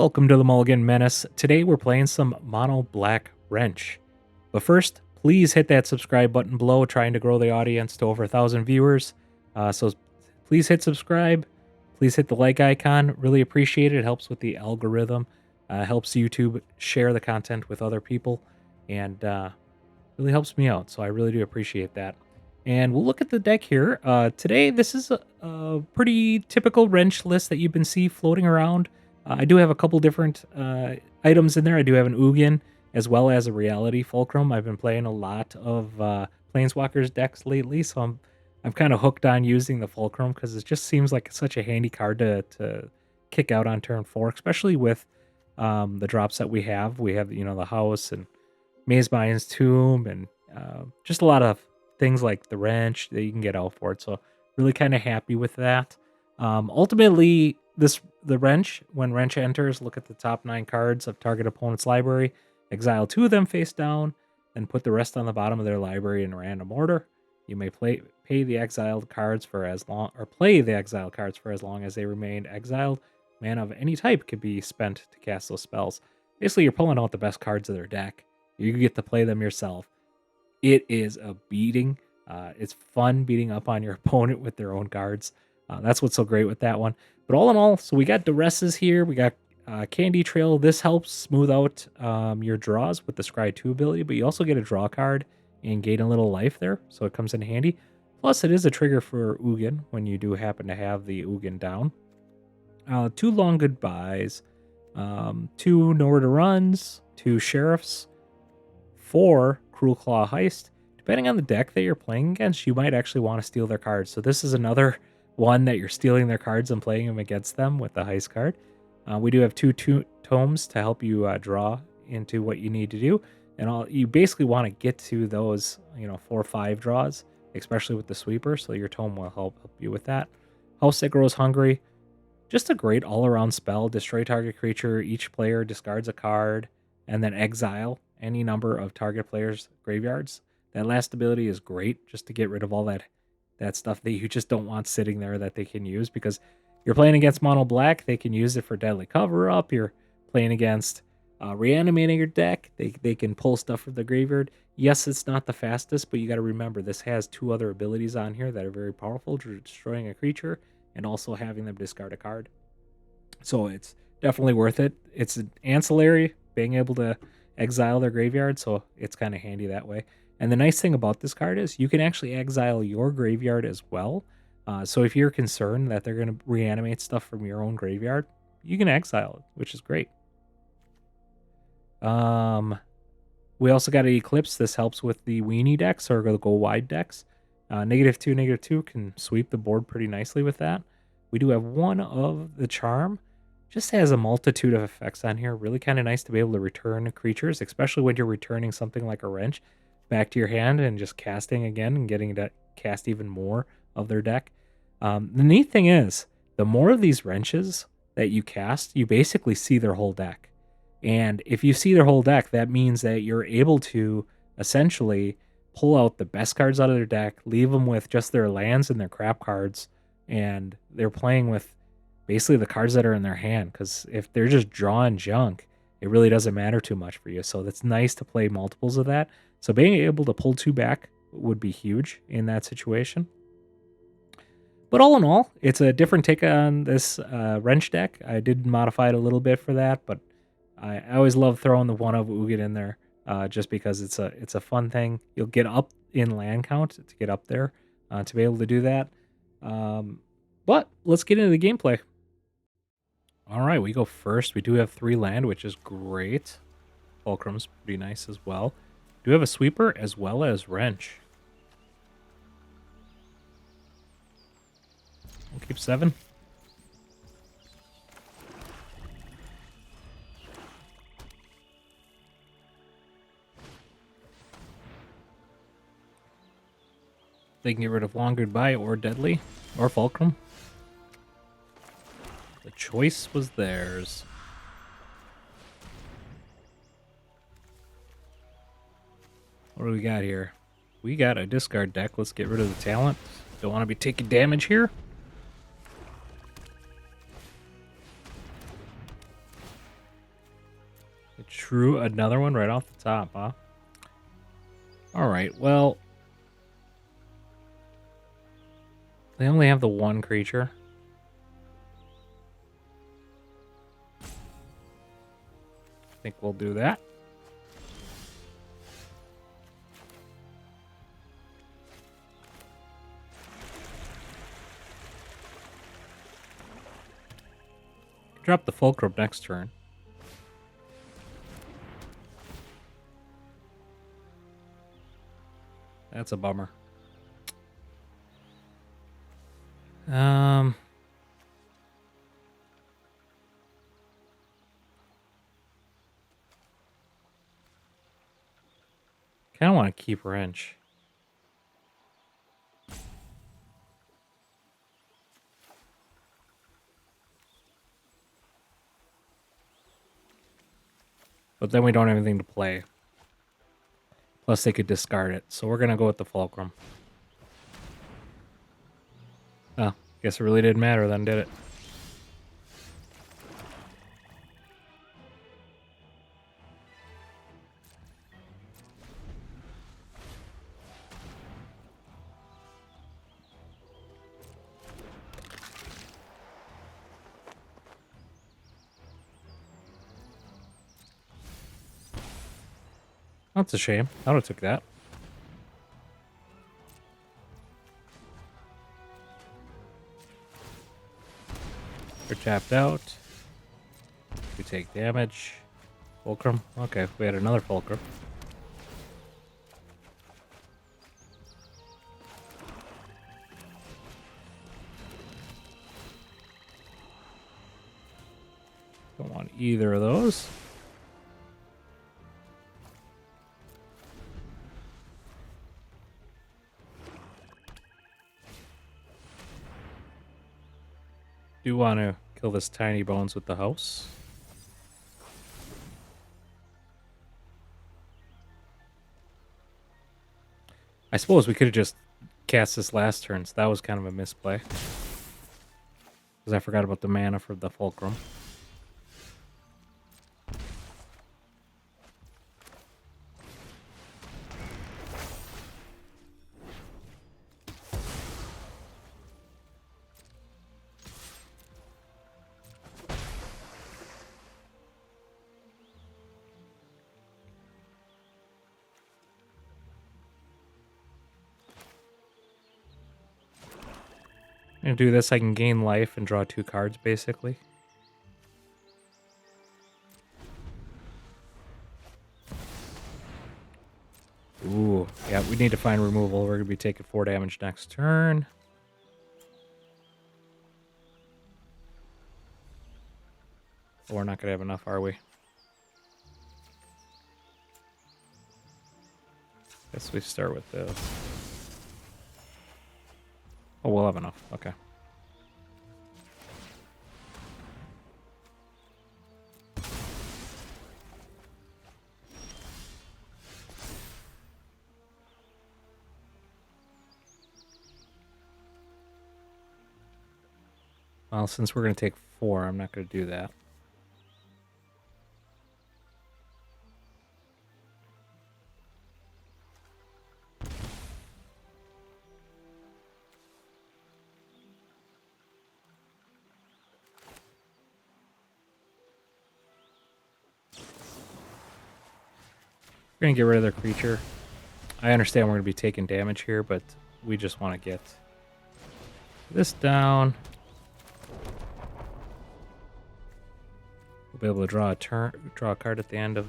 Welcome to the Mulligan Menace. Today we're playing some Mono Black Wrench. But first, please hit that subscribe button below, trying to grow the audience to over 1,000 viewers. So please hit subscribe. Please hit the like icon. Really appreciate it. It helps with the algorithm. Helps YouTube share the content with other people. And really helps me out. So I really do appreciate that. And we'll look at the deck here. Today, this is a pretty typical wrench list that you've been seeing floating around. I do have a couple different items in there. I do have an Ugin as well as a Reality Fulcrum. I've been playing a lot of Planeswalkers decks lately, so I'm kind of hooked on using the Fulcrum because it just seems like such a handy card to kick out on turn 4, especially with the drops that we have. We have, the house and Mazebind's Tomb and just a lot of things like the wrench that you can get out for it. So really kind of happy with that. Ultimately, the wrench, when wrench enters, look at the top 9 cards of target opponent's library, exile 2 of them face down, then put the rest on the bottom of their library in random order. You may pay the exiled cards for as long, or play the exiled cards for as long as they remain exiled. Mana of any type could be spent to cast those spells. Basically, you're pulling out the best cards of their deck. You get to play them yourself. It is a beating. It's fun beating up on your opponent with their own cards. That's what's so great with that one. But all in all, so we got Duresses here. We got Candy Trail. This helps smooth out your draws with the Scry 2 ability, but you also get a draw card and gain a little life there, so it comes in handy. Plus, it is a trigger for Ugin when you do happen to have the Ugin down. 2 Long Goodbyes, 2 Nowhere to Runs, 2 Sheriffs, 4 Cruelclaw Heist. Depending on the deck that you're playing against, you might actually want to steal their cards. So this is another one that you're stealing their cards and playing them against them with the Heist card. We do have 2 tomes to help you draw into what you need to do. And you basically want to get to those, 4 or 5 draws, especially with the sweeper. So your tome will help you with that. House that Grows Hungry. Just a great all-around spell. Destroy target creature. Each player discards a card and then exile any number of target players' graveyards. That last ability is great just to get rid of all that stuff that you just don't want sitting there that they can use, because you're playing against Mono Black. They can use it for Deadly Cover-Up. You're playing against reanimating your deck. They can pull stuff from the graveyard. Yes, it's not the fastest, but you got to remember this has 2 other abilities on here that are very powerful, destroying a creature and also having them discard a card. So it's definitely worth it. It's an ancillary, being able to exile their graveyard, so it's kind of handy that way. And the nice thing about this card is you can actually exile your graveyard as well. So if you're concerned that they're going to reanimate stuff from your own graveyard, you can exile it, which is great. We also got an Eclipse. This helps with the weenie decks or the go wide decks. -2/-2 can sweep the board pretty nicely with that. We do have 1 of the Charm. Just has a multitude of effects on here. Really kind of nice to be able to return creatures, especially when you're returning something like a wrench back to your hand and just casting again and getting to cast even more of their deck. The neat thing is, the more of these wrenches that you cast, you basically see their whole deck. And if you see their whole deck, that means that you're able to essentially pull out the best cards out of their deck, leave them with just their lands and their crap cards, and they're playing with basically the cards that are in their hand, because if they're just drawing junk, it really doesn't matter too much for you. So that's nice to play multiples of that. So being able to pull 2 back would be huge in that situation. But all in all, it's a different take on this wrench deck. I did modify it a little bit for that, but I always love throwing the 1 of Ugin in there just because it's a fun thing. You'll get up in land count to get up there to be able to do that. But let's get into the gameplay. All right, we go first. We do have 3 land, which is great. Fulcrum's pretty nice as well. Do have a sweeper as well as wrench. We'll keep 7. They can get rid of Long Goodbye or Deadly or Fulcrum. The choice was theirs. What do we got here? We got a discard deck. Let's get rid of the talent. Don't want to be taking damage here. True, another one right off the top, huh? All right, well, they only have the one creature. I think we'll do that. Drop the Fulcrum next turn. That's a bummer. Kind of want to keep wrench. But then we don't have anything to play. Plus they could discard it. So we're going to go with the Fulcrum. Oh, guess it really didn't matter then, did it? That's a shame. I would have took that. We're tapped out. We take damage. Fulcrum. Okay, we had another Fulcrum. Don't want either of those. Do want to kill this tiny bones with the house. I suppose we could have just cast this last turn, so that was kind of a misplay. Because I forgot about the mana for the Fulcrum. I'm gonna do this, I can gain life and draw 2 cards, basically. Ooh, yeah, we need to find removal. We're gonna be taking 4 damage next turn. But we're not gonna have enough, are we? Guess we start with this. Oh, we'll have enough. Okay. Well, since we're going to take 4, I'm not going to do that. We're going to get rid of their creature. I understand we're going to be taking damage here, but we just want to get this down. We'll be able to draw a card at the end of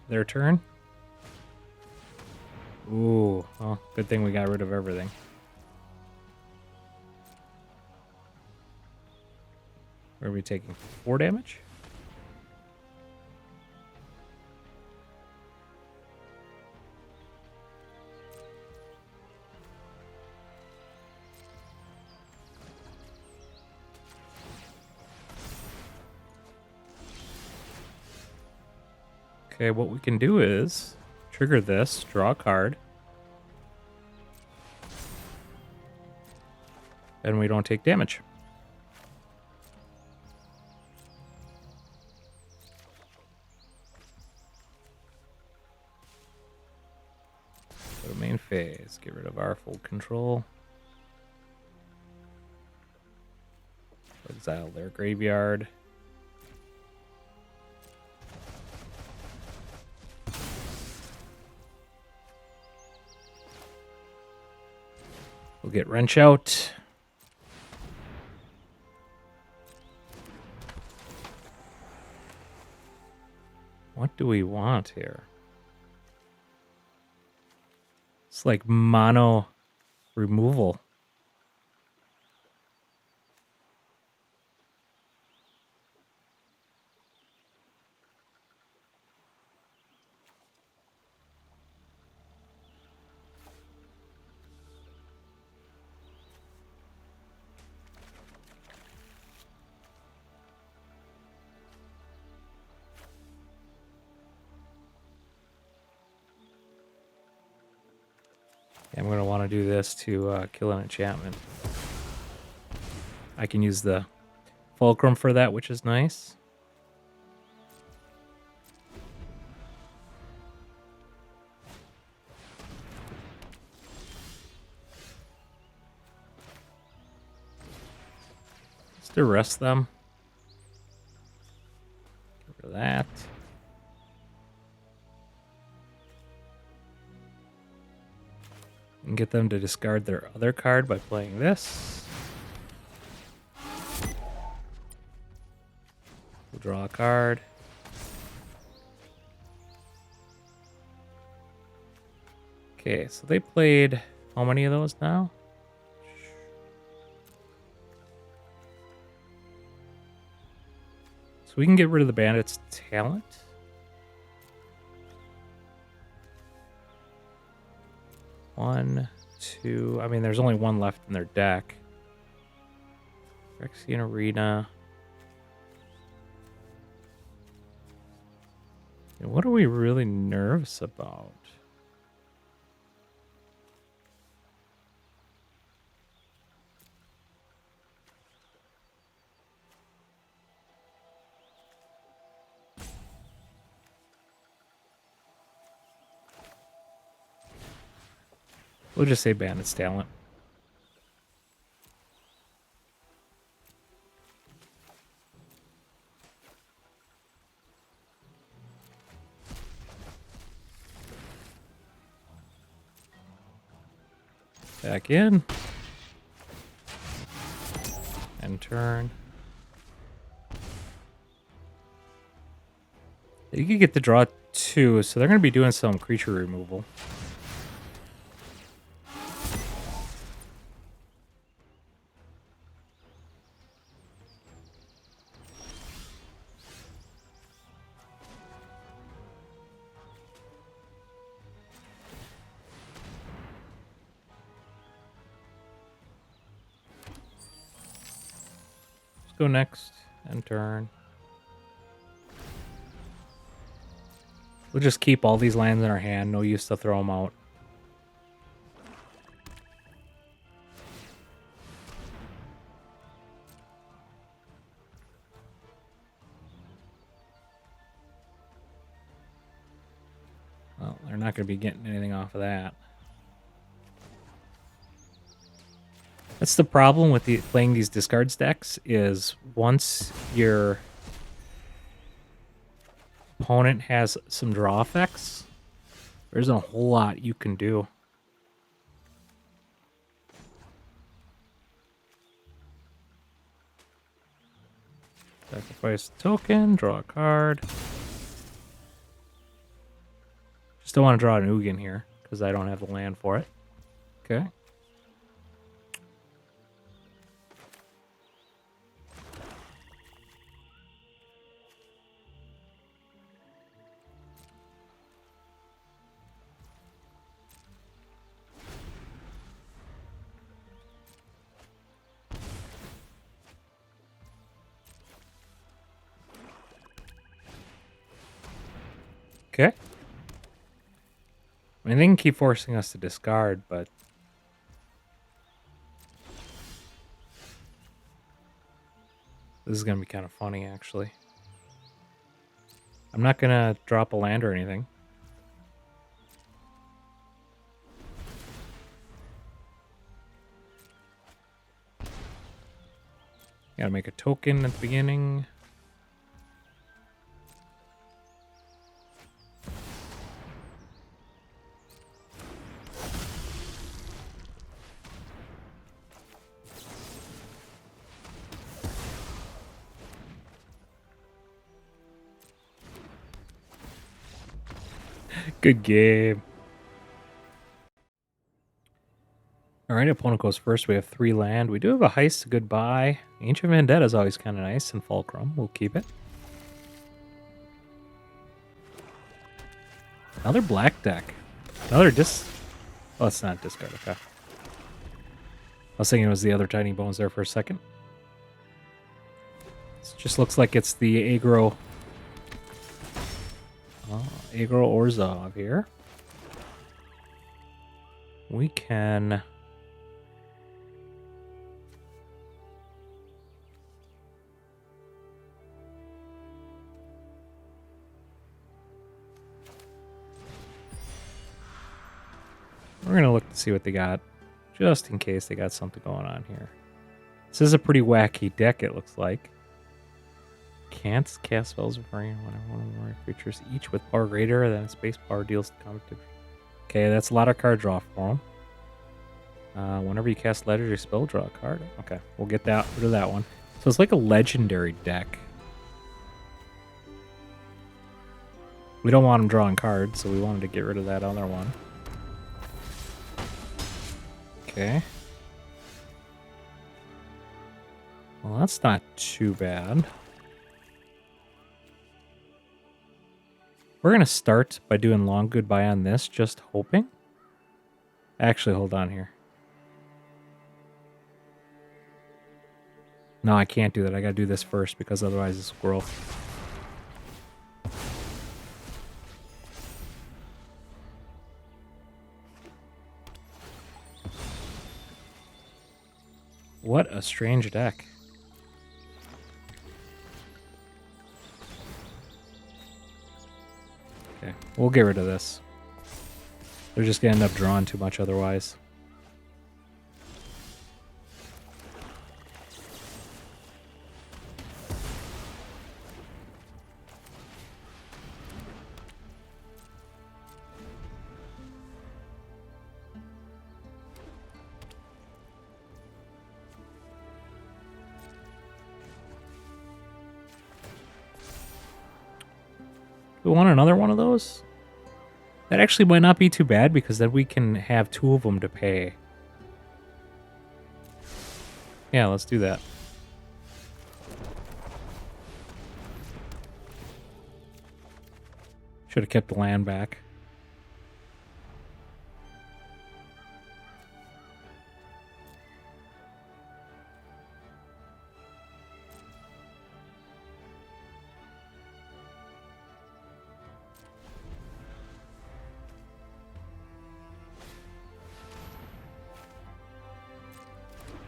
their turn. Ooh, well, good thing we got rid of everything. We're going to be taking 4 damage. Okay, what we can do is trigger this, draw a card, and we don't take damage. phase. Get rid of our full control. Exile their graveyard. We'll get Wrench out. What do we want here? It's like mono removal. I'm going to want to do this to kill an enchantment. I can use the Fulcrum for that, which is nice. Just arrest them. Get rid of that. And get them to discard their other card by playing this. We'll draw a card. Okay, so they played how many of those now? So we can get rid of the bandit's talent. One, two. I mean, there's only one left in their deck. Phyrexian Arena. And what are we really nervous about? We'll just say bandit's talent. Back in. And turn. You can get to draw 2, so they're going to be doing some creature removal. Go next and turn. We'll just keep all these lands in our hand. No use to throw them out. Well, they're not going to be getting anything off of that. That's the problem with playing these discards decks is once your opponent has some draw effects, there isn't a whole lot you can do. Sacrifice a token, draw a card. Just don't want to draw an Ugin here because I don't have the land for it. Okay. Okay. I mean, they can keep forcing us to discard, but this is going to be kind of funny, actually. I'm not going to drop a land or anything. Gotta make a token at the beginning. Good game. Alright, opponent goes first. We have 3 land. We do have a Heist goodbye. Ancient Vendetta is always kind of nice, and Fulcrum. We'll keep it. Another black deck. Another Oh, it's not discard. Okay. I was thinking it was the other Tiny Bones there for a second. This just looks like it's the aggro. Aggro Orzhov here. We can... We're going to look to see what they got, just in case they got something going on here. This is a pretty wacky deck, it looks like. Can't cast spells referring whenever one or more creatures, each with power greater than its base power, deals combat. Okay, that's a lot of card draw for them. Whenever you cast legendary spell, draw a card. Okay, we'll get rid of that one. So it's like a legendary deck. We don't want them drawing cards, so we wanted to get rid of that other one. Okay. Well, that's not too bad. We're going to start by doing long goodbye on this, just hoping. Actually, hold on here. No, I can't do that. I got to do this first because otherwise this will grow. What a strange deck. Okay, we'll get rid of this. They're just going to end up drawing too much otherwise. We want another one of those? That actually might not be too bad because then we can have 2 of them to pay. Yeah, let's do that. Should have kept the land back.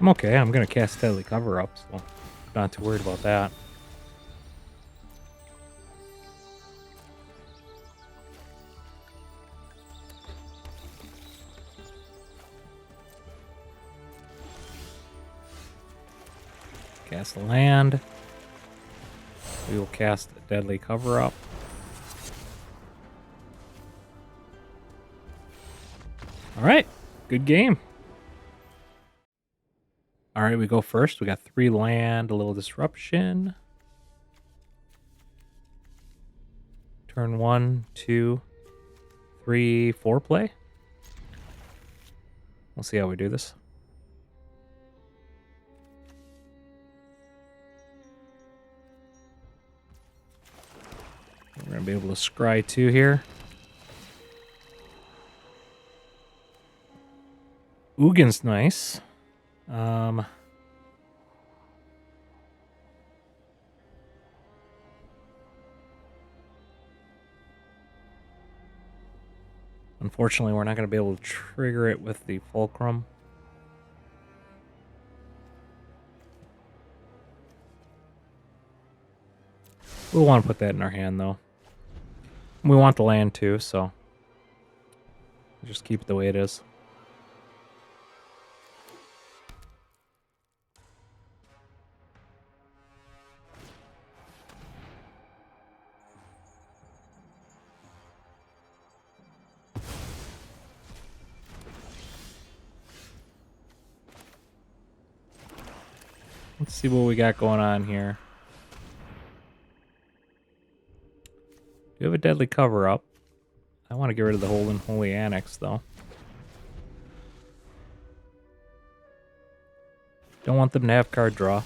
I'm okay. I'm going to cast Deadly Cover Up, so not too worried about that. Cast land. We will cast Deadly Cover Up. All right. Good game. All right, we go first. We got 3 land, a little disruption. Turn 1, 2, 3, 4 play. We'll see how we do this. We're going to be able to scry 2 here. Ugin's nice. Unfortunately, we're not going to be able to trigger it with the Fulcrum. We'll want to put that in our hand, though. We want the land, too, so just keep it the way it is. Let's see what we got going on here. Do have a deadly cover-up. I want to get rid of the Holy Annex, though. Don't want them to have card draw.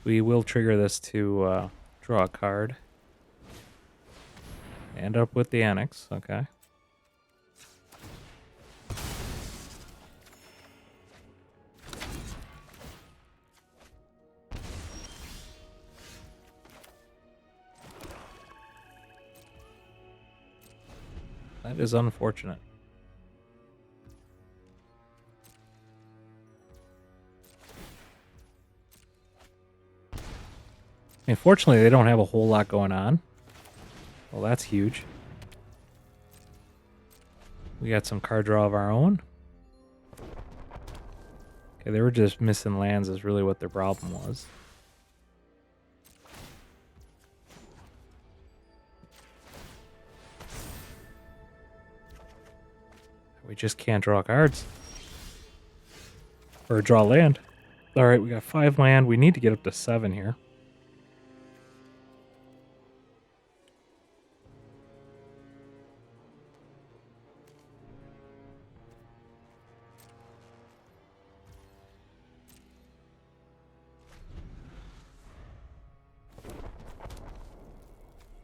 We will trigger this to draw a card. End up with the Annex, okay. That is unfortunate. Unfortunately, they don't have a whole lot going on. Well, that's huge. We got some card draw of our own. Okay, they were just missing lands is really what their problem was. We just can't draw cards. Or draw land. Alright, we got 5 land. We need to get up to 7 here.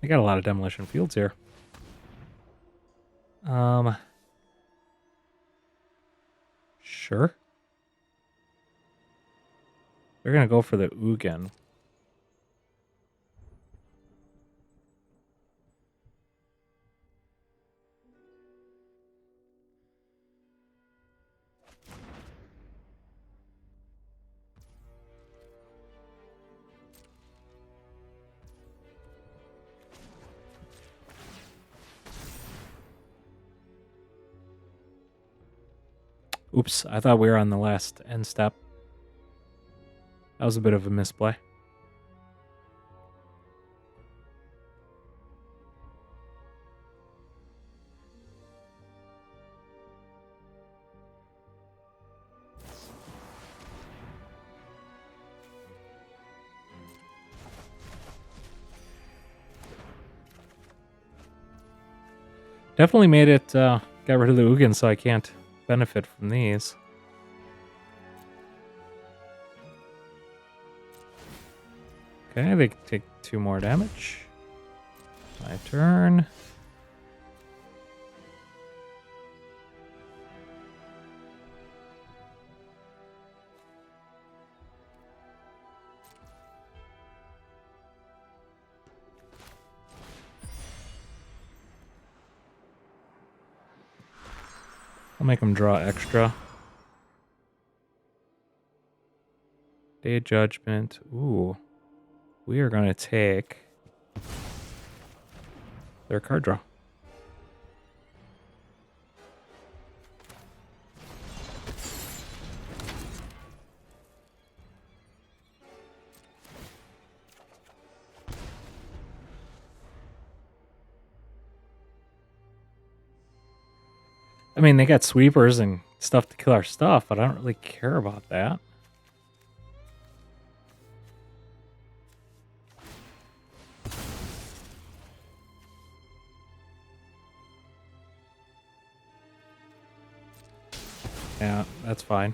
I got a lot of demolition fields here. Sure. They're gonna go for the Ugin. Oops, I thought we were on the last end step. That was a bit of a misplay. Definitely made it, got rid of the Ugin so I can't benefit from these. Okay, they can take 2 more damage. My turn. I'll make them draw extra. Day of Judgment. Ooh. We are going to take their card draw. I mean, they got sweepers and stuff to kill our stuff, but I don't really care about that. Yeah, that's fine.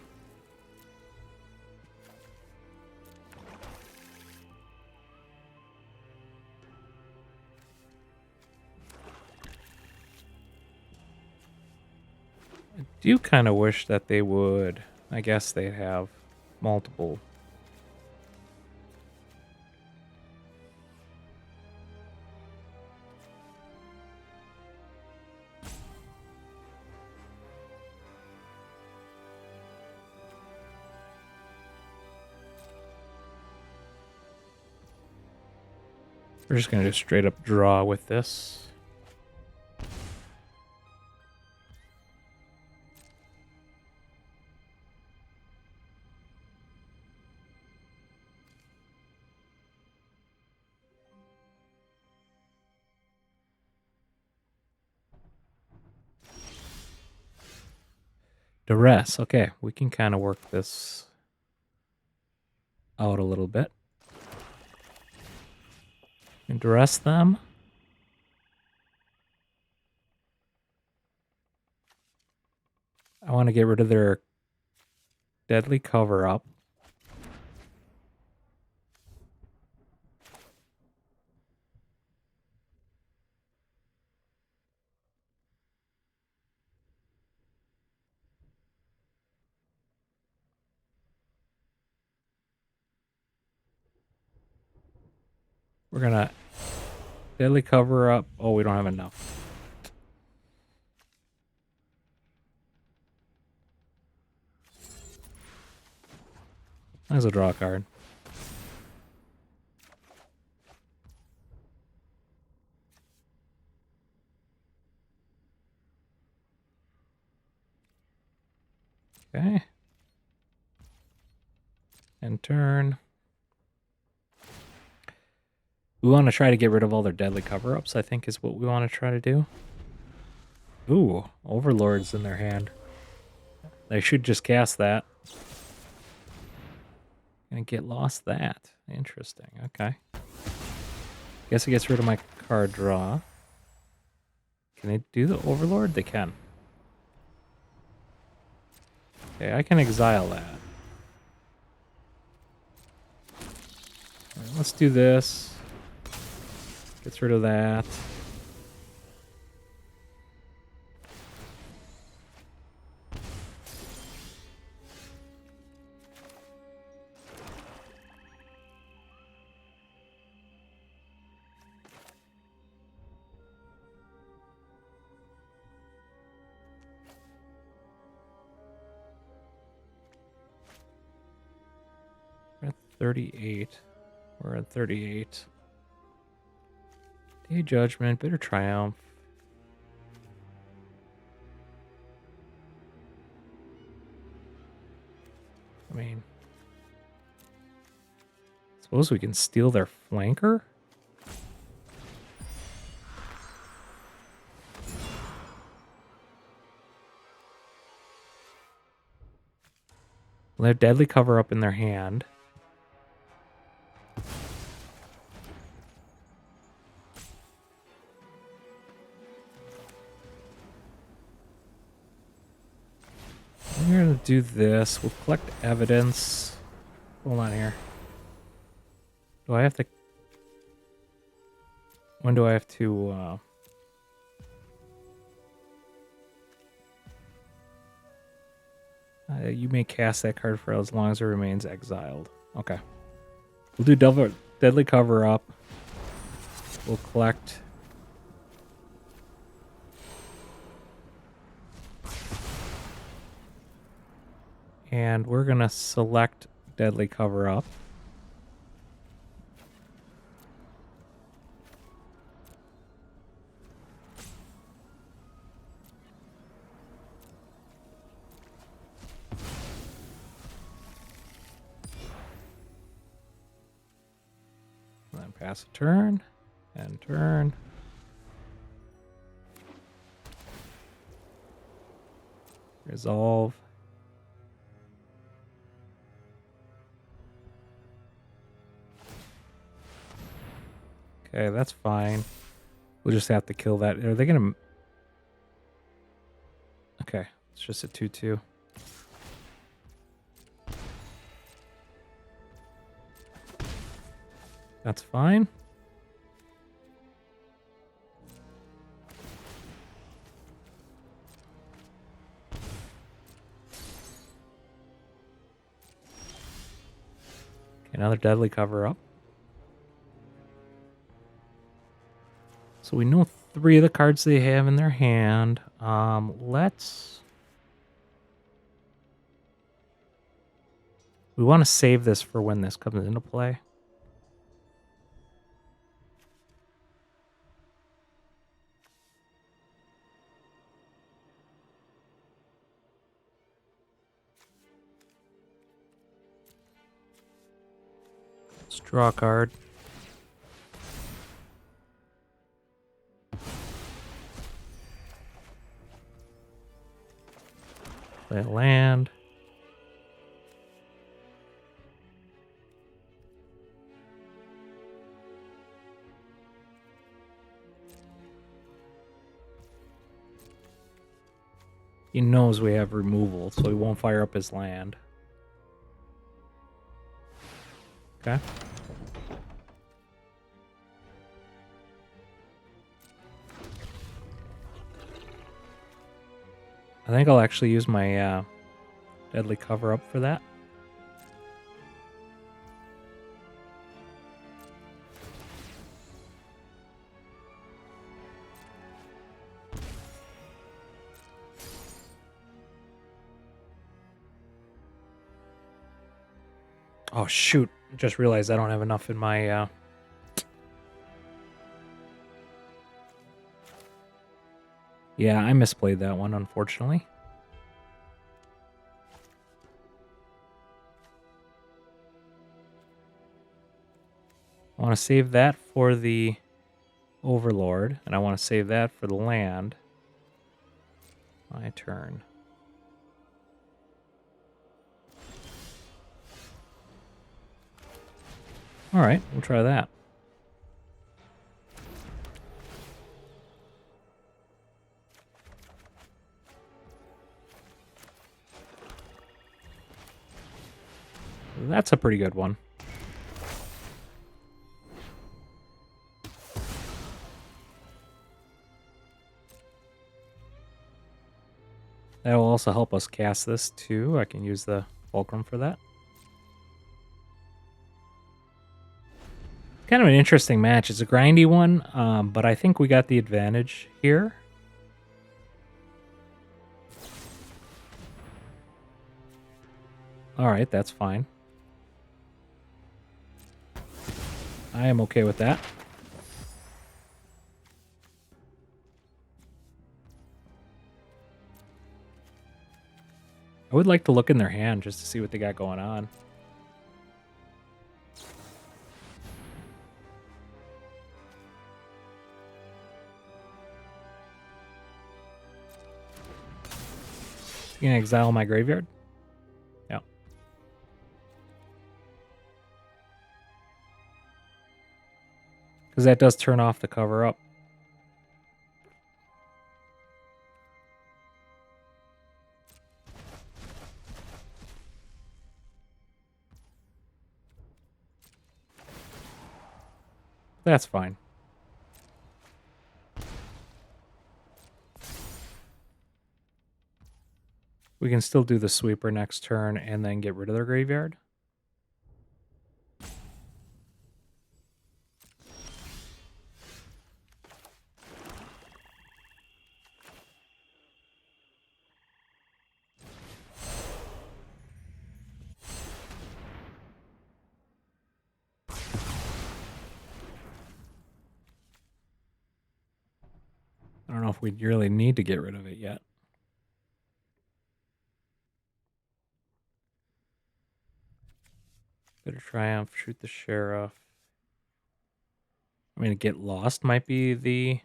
I do kind of wish that they would. I guess they'd have multiple. We're just going to straight up draw with this. Duress. Okay, we can kind of work this out a little bit. And duress them. I want to get rid of their deadly cover-up. We're gonna deadly cover up. Oh, we don't have enough. There's a draw card. Okay. And turn. We want to try to get rid of all their deadly cover-ups, I think is what we want to try to do. Ooh, Overlord's in their hand. They should just cast that. Gonna get lost that. Interesting, okay. Guess it gets rid of my card draw. Can they do the Overlord? They can. Okay, I can exile that. All right, let's do this. Gets rid of that. We're at 38. We're at 38. Day Judgment, Bitter Triumph. I mean, suppose we can steal their flanker? They have deadly cover up in their hand. We're gonna do this. We'll collect evidence. Hold on here. Do I have to... When do I have to... you may cast that card for as long as it remains exiled. Okay. We'll do deadly cover up. We'll collect... And we're gonna select deadly cover up. And then pass a turn and turn. Resolve. Okay, that's fine. We'll just have to kill that. Are they gonna... Okay, it's just a 2/2. That's fine. Okay, another deadly cover up. So we know 3 of the cards they have in their hand. Let's... We want to save this for when this comes into play. Let's draw a card. Play land. He knows we have removal, so he won't fire up his land. Okay. I think I'll actually use my deadly cover up for that. Oh, shoot. Just realized I don't have enough in my... Yeah, I misplayed that one, unfortunately. I want to save that for the Overlord, and I want to save that for the land. My turn. Alright, we'll try that. That's a pretty good one. That will also help us cast this too. I can use the Fulcrum for that. Kind of an interesting match. It's a grindy one, but I think we got the advantage here. Alright, that's fine. I am okay with that. I would like to look in their hand just to see what they got going on. You gonna exile my graveyard? Yeah. Because that does turn off the cover up. That's fine. We can still do the sweeper next turn and then get rid of their graveyard. I don't know if we really need to get rid of it yet. Bitter Triumph, shoot the sheriff. I mean, get lost might be the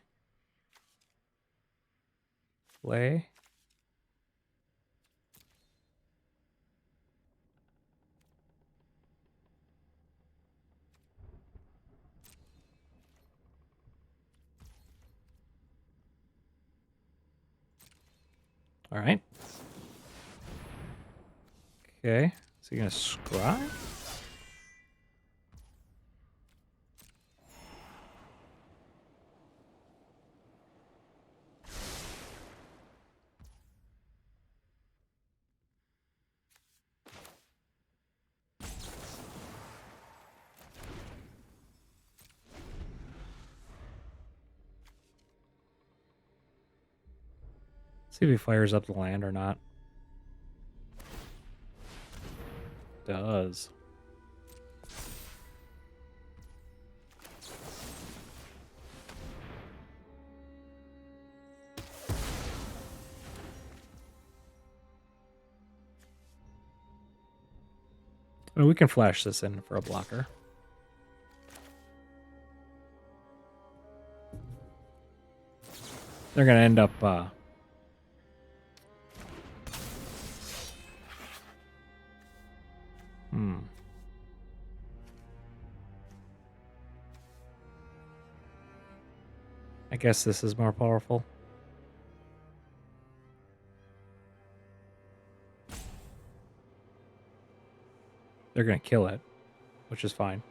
play. All right. Okay. So you're gonna scry? See if he fires up the land or not. Does. Well, we can flash this in for a blocker. They're going to end up I guess this is more powerful. They're going to kill it, which is fine.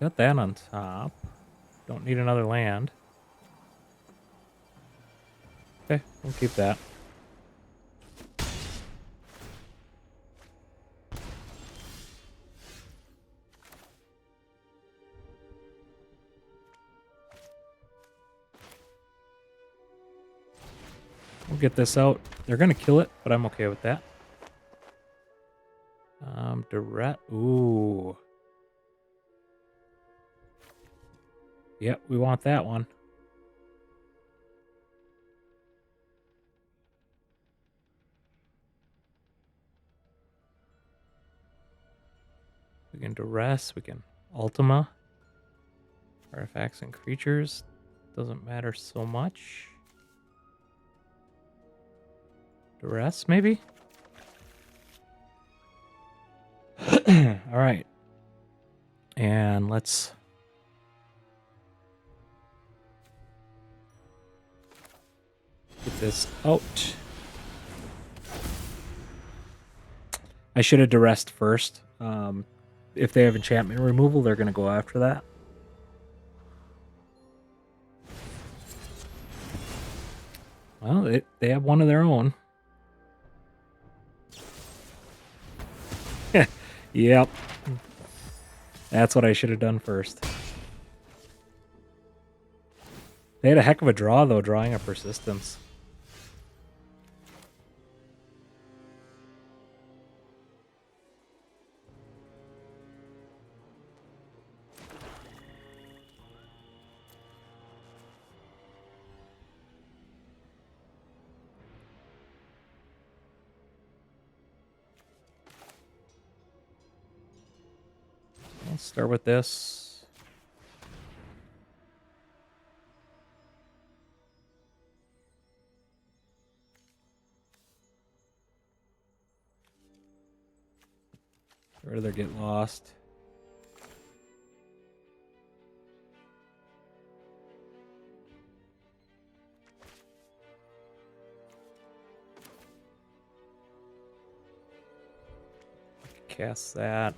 Got that on top. Don't need another land. Okay, we'll keep that. We'll get this out. They're going to kill it, but I'm okay with that. Direct. Ooh. Yep, we want that one. We can duress, we can Ultima. Artifacts and creatures. Doesn't matter so much. Duress, maybe? Alright. And let's... get this out. I should have duressed first. If they have enchantment removal, they're going to go after that. Well, they have one of their own. Yep. That's what I should have done first. They had a heck of a draw, though, drawing a persistence. Let's start with this. Or they get lost. Cast that.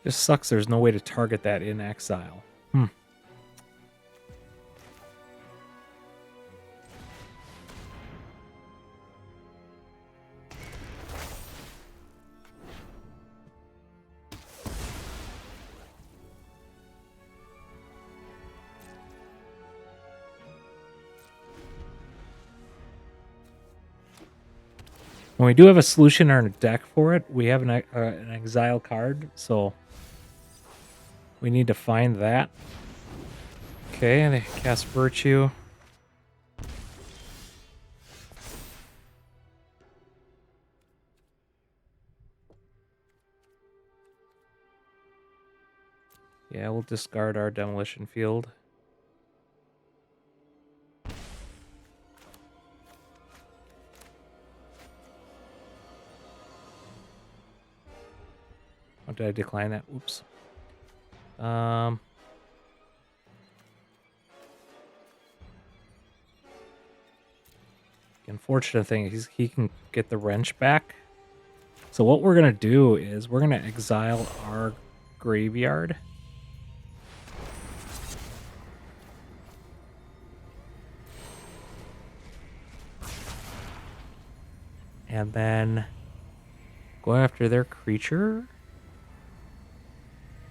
Just sucks there's no way to target that in exile. When we do have a solution on our deck for it, we have an exile card, so we need to find that. Okay, they cast Virtue. Yeah, we'll discard our Demolition Field. Oh, did I decline that? Oops. The unfortunate thing is he can get the wrench back. So what we're going to do is we're going to exile our graveyard. And then go after their creature.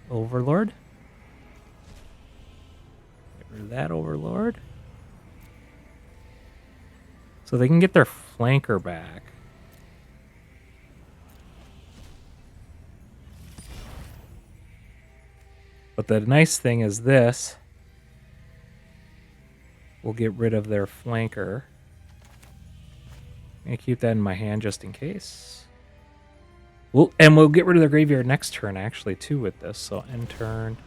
Overlord. Get rid of that Overlord. So they can get their flanker back. But the nice thing is this. We'll get rid of their flanker. I'm going to keep that in my hand just in case. We'll get rid of their graveyard next turn, actually, too, with this. So end turn.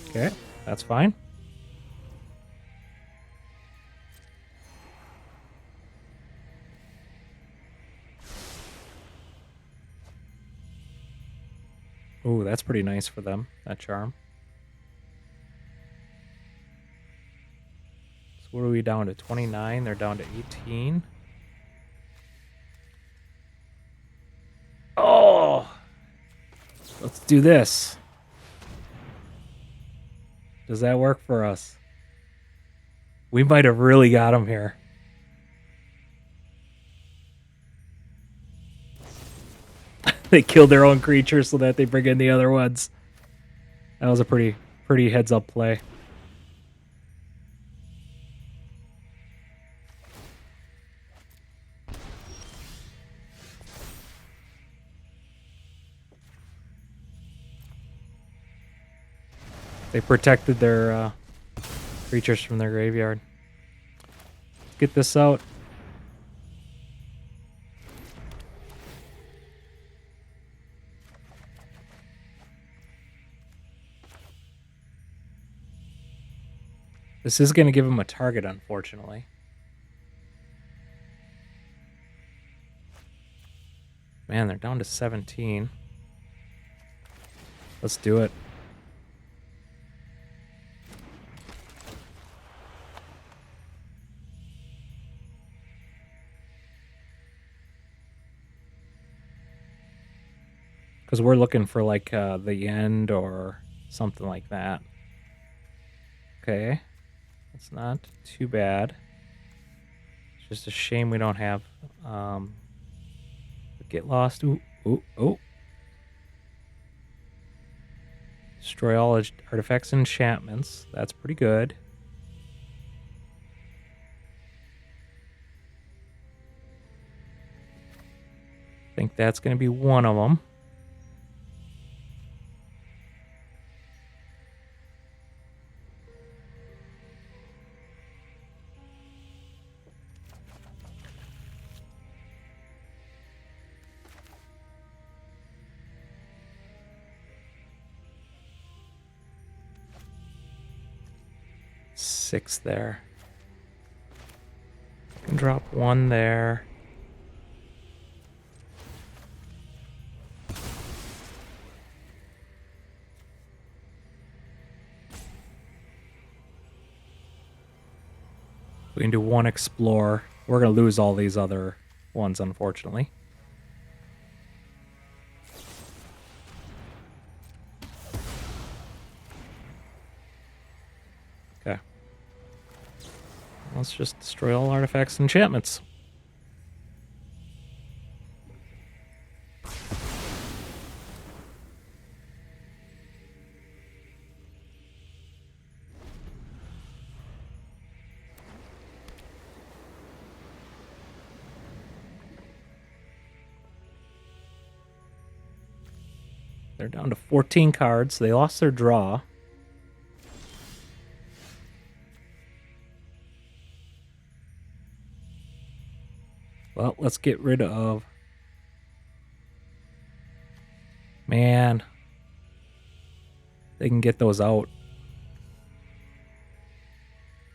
Okay, that's fine. Ooh, that's pretty nice for them, that charm. So what are we down to? 29? They're down to 18. Oh! Let's do this. Does that work for us? We might have really got him here. They killed their own creatures so that they bring in the other ones. That was a pretty heads-up play. They protected their creatures from their graveyard. Let's get this out. This is going to give him a target, unfortunately. Man, they're down to 17. Let's do it. Because we're looking for, like, the end or something like that. Okay. That's not too bad. It's just a shame we don't have... get lost. Ooh, ooh, oh. Destroy all artifacts and enchantments. That's pretty good. I think that's going to be one of them. Six there. I can drop one there. We can do one explore. We're going to lose all these other ones, unfortunately. Okay. Let's just destroy all artifacts and enchantments. They're down to 14 cards. They lost their draw. Well, let's get rid of... Man. They can get those out.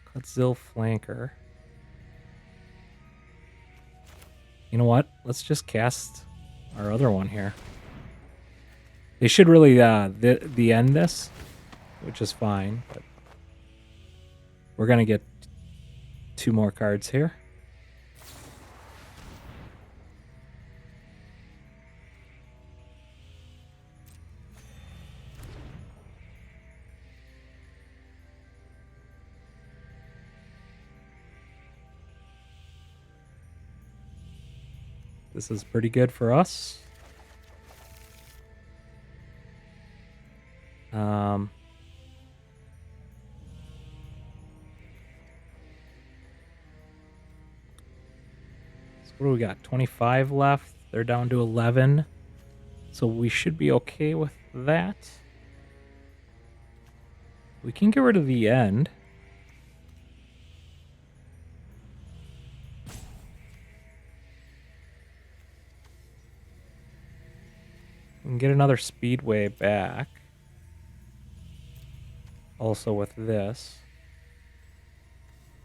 Cutzil Flanker. You know what? Let's just cast our other one here. They should really the end this, which is fine, but we're going to get 2 more cards here. This is pretty good for us. What do we got? 25 left. They're down to 11. So we should be okay with that. We can get rid of the end. We can get another Speedway back. Also with this.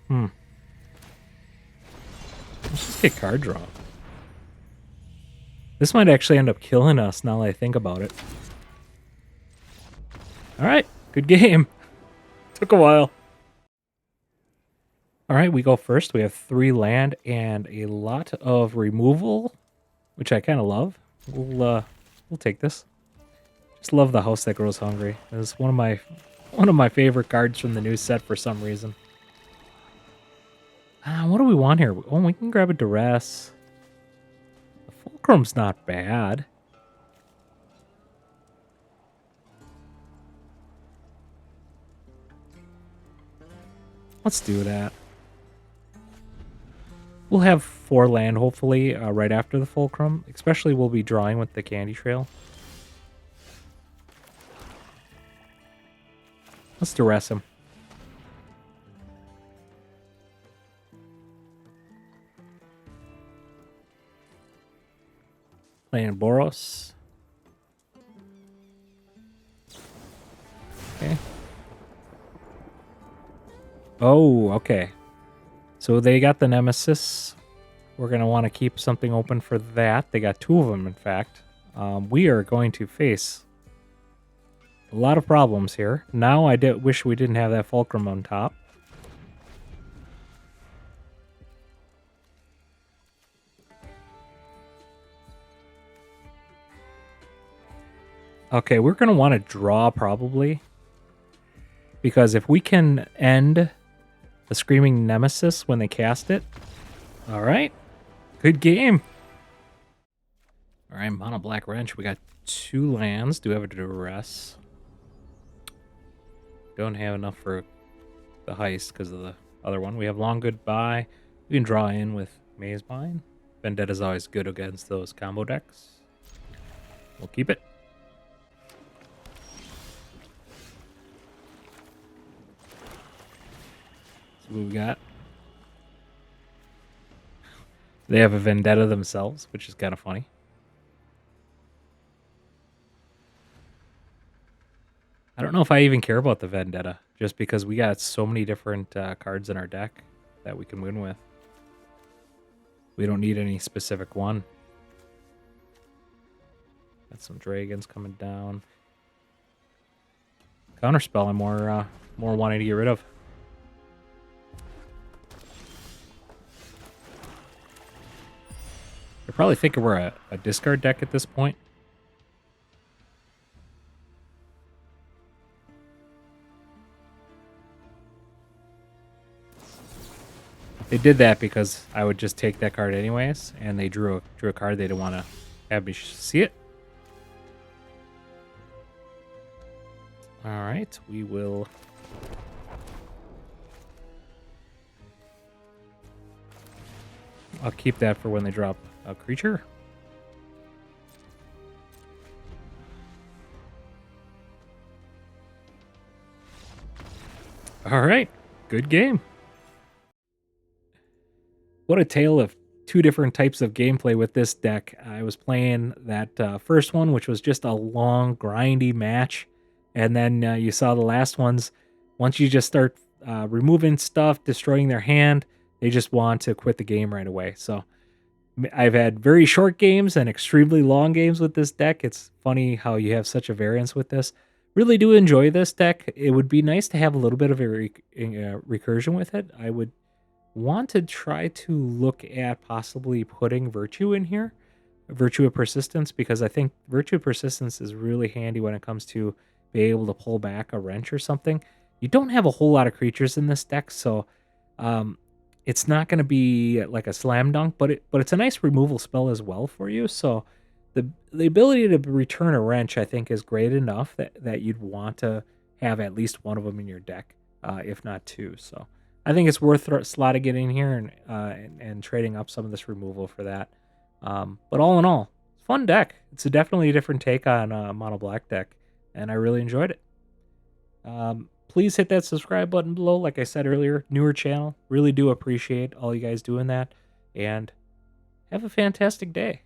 Let's just get card draw. This might actually end up killing us now that I think about it. Alright, good game. Took a while. Alright, we go first. We have 3 land and a lot of removal, which I kind of love. We'll take this. Just love the house that grows hungry. It's one of my favorite cards from the new set for some reason. What do we want here? Oh, we can grab a duress. The Fulcrum's not bad. Let's do that. We'll have 4 land, hopefully, right after the Fulcrum. Especially we'll be drawing with the Candy Trail. Let's duress him. Playing Boros. Okay. Oh, okay. So they got the Nemesis. We're going to want to keep something open for that. They got 2 of them, in fact. We are going to face a lot of problems here. Now I wish we didn't have that Fulcrum on top. Okay, we're going to want to draw probably. Because if we can end the Screaming Nemesis when they cast it. Alright. Good game. Alright, Mono Black Wrench. We got 2 lands. Do have a duress. Don't have enough for the Heist because of the other one. We have Long Goodbye. We can draw in with Maze Mine. Vendetta's always good against those combo decks. We'll keep it. So what we got? They have a Vendetta themselves, which is kind of funny. I don't know if I even care about the Vendetta, just because we got so many different cards in our deck that we can win with. We don't need any specific one. Got some dragons coming down. Counterspell I'm more wanting to get rid of. They're probably thinking we're a discard deck at this point. They did that because I would just take that card anyways, and they drew a card. They didn't want to have me see it. All right, we will. I'll keep that for when they drop a creature. All right, good game. What a tale of 2 different types of gameplay with this deck. I was playing that first one, which was just a long, grindy match. And then you saw the last ones. Once you just start removing stuff, destroying their hand, they just want to quit the game right away. So I've had very short games and extremely long games with this deck. It's funny how you have such a variance with this. Really do enjoy this deck. It would be nice to have a little bit of a recursion with it. I would want to try to look at possibly putting Virtue in here, Virtue of Persistence, because I think Virtue of Persistence is really handy when it comes to being able to pull back a wrench or something. You don't have a whole lot of creatures in this deck, so it's not going to be like a slam dunk, but it's a nice removal spell as well for you. So the ability to return a wrench, I think, is great enough that you'd want to have at least one of them in your deck, if not 2. So I think it's worth slotting it in here and trading up some of this removal for that. But all in all, fun deck. It's definitely a different take on a mono black deck, and I really enjoyed it. Please hit that subscribe button below. Like I said earlier, newer channel. Really do appreciate all you guys doing that, and have a fantastic day.